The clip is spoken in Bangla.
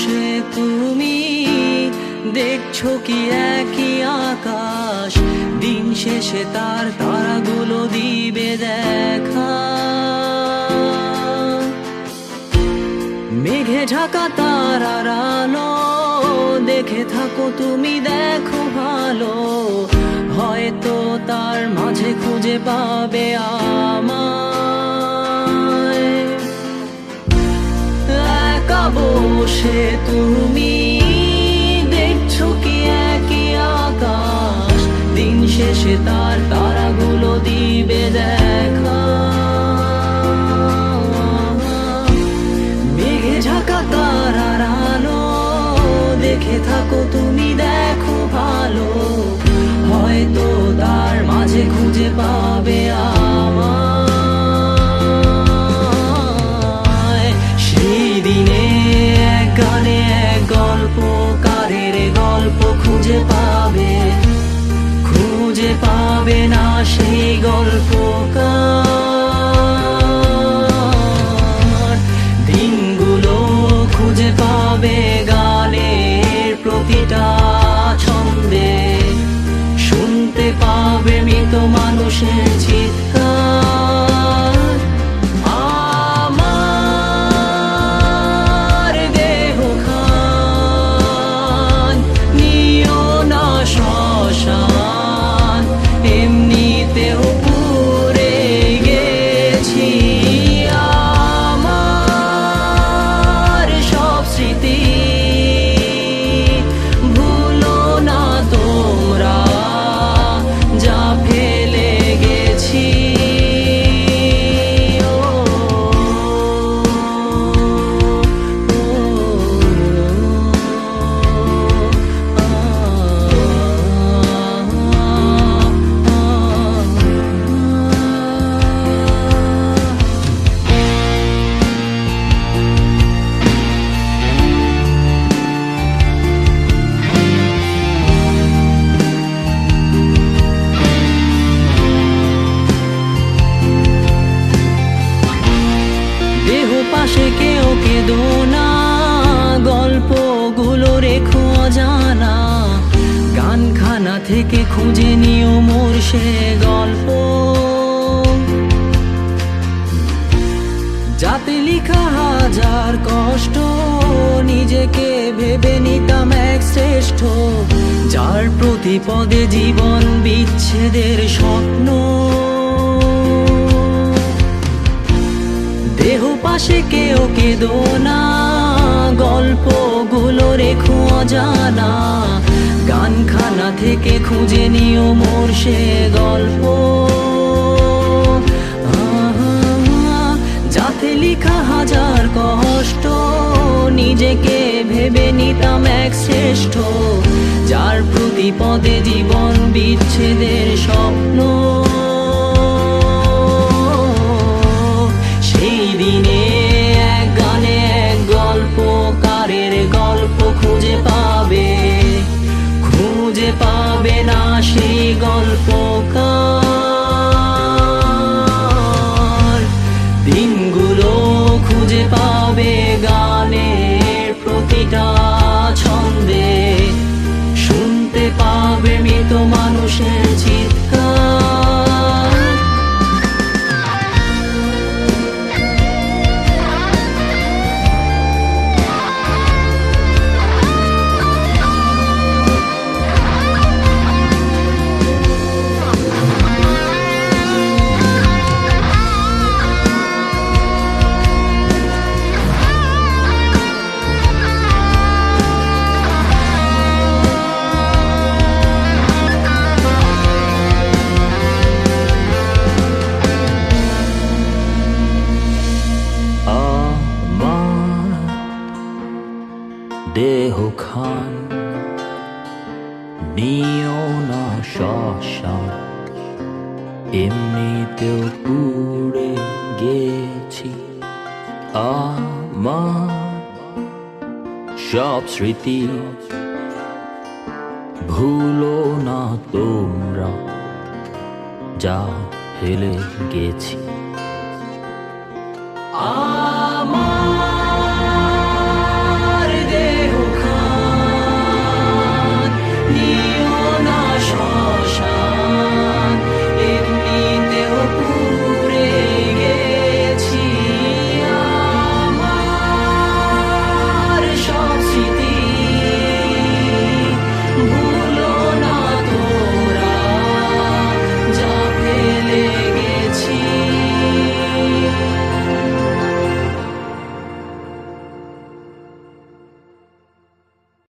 বসে তুমি দেখছো কি একই আকাশ, দিন শেষে তার তারাগুলো দিবে দেখা। মেঘে ঢাকা তারার আলো দেখে থাকো তুমি, দেখো ভালো, হয়তো তার মাঝে খুঁজে পাবে আমায়। একা বসে তুমি দেখছো কি একই আকাশ, দিন শেষে তার তারাগুলো দিবে দেখা। মেঘে ঢাকা তারার আলো দেখে থাকো তুমি, দেখো ভালো, হয়তো তার মাঝে খুঁজে পাবে আমায়। সেই দিনে এক গানে এক গল্পকারের গল্প খুঁজে পাবে না সেই গল্পকার। দিনগুলো খুঁজে পাবে গানের প্রতিটা ছন্দে, শুনতে পাবে মৃত মানুষের চিৎকার। আমার দেহ খান নিও না শ্মশান, এমনিতেও পুড়ে গেছি। আমার সব স্মৃতি ভুলো না তোমরা, যা ফেলে গেছি। পাশে কেউ কেঁদো না, গল্পগুলো রেখো অজানা, গানখানা থেকে খুঁজে নিও মোর সে গল্প, যাতে লিখা হাজার কষ্ট নিজেকে ভেবে নিতাম এক শ্রেষ্ঠ, যার প্রতি পদে জীবন বিচ্ছেদের স্বপ্ন। দেহ পাশে কেউ কেঁদো না, গল্পগুলো রেখো অজানা, গানখানা থেকে খুঁজে নিও মোর সে গল্প, যাতে লিখা হাজার কষ্ট নিজেকে ভেবে নিতাম এক শ্রেষ্ঠ, যার প্রতি পদে জীবন বিচ্ছেদের স্বপ্ন। সেই দিনে এক গানে এক গল্পকারের গল্প খুঁজে পাবে না সেই গল্পকার। দিনগুলো খুঁজে পাবে গানের প্রতিটা ছন্দে, শুনতে পাবে মৃত মানুষের চিৎকার। দেহ খান নিও না শ্মশান, এমনিতেও পুড়ে গেছি। আমার সব স্মৃতি ভুলো না তোমরা, যা ফেলে গেছি।